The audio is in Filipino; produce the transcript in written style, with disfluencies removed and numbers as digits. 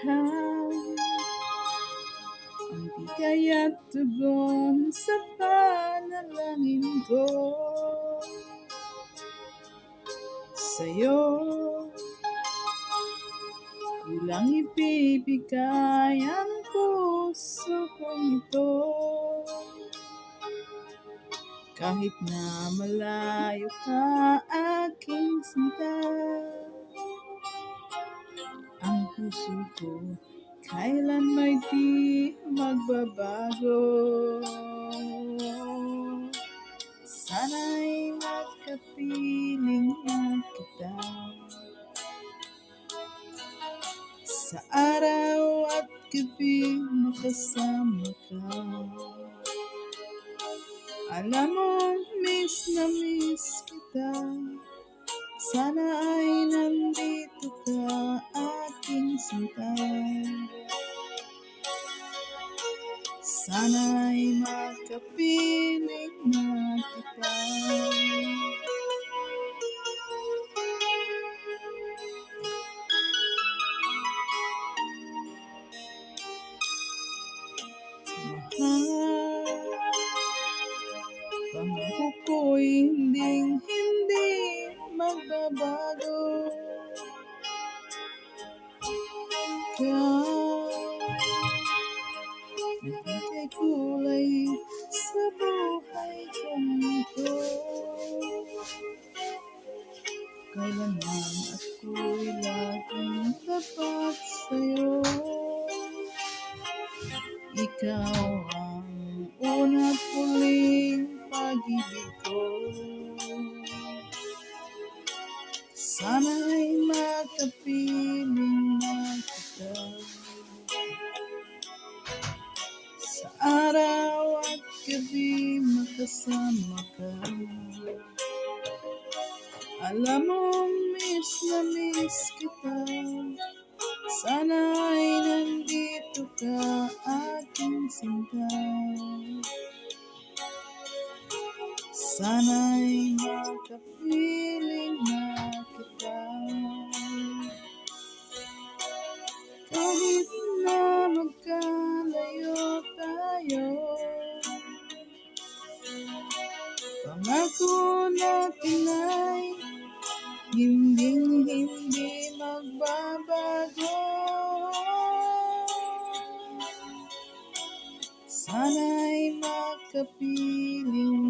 Mahal ang bigay at tugon sa panalangin ko sa'yo. Kulang ibibigay ang puso kong ito, kahit na malayo ka, aking sinta. Ang puso ko kailan may di magbabago. Sana'y makapiling na kita sa araw at gabi, makasama ka. Alam mo, miss na miss kita. Sana ay nandito ka, aking sinta. Sana'y makapiling na kita. Mahal, pangako ko'y hindi magbabago. Ikaw, nagbigay kulay sa buhay kong ito. Kailanman ako'y laging tapat sa'yo. Ikaw ang una't huling pag-ibig ko. Sana'y makapiling na kita sa araw at gabi, makasama ka. Alam mo, miss na miss kita. Sana'y nandito ka, aking sinta. Sana'y makapiling na kita. Kahit na magkalayo tayo, pangako natin ay hindi magbabago. Sana'y makapiling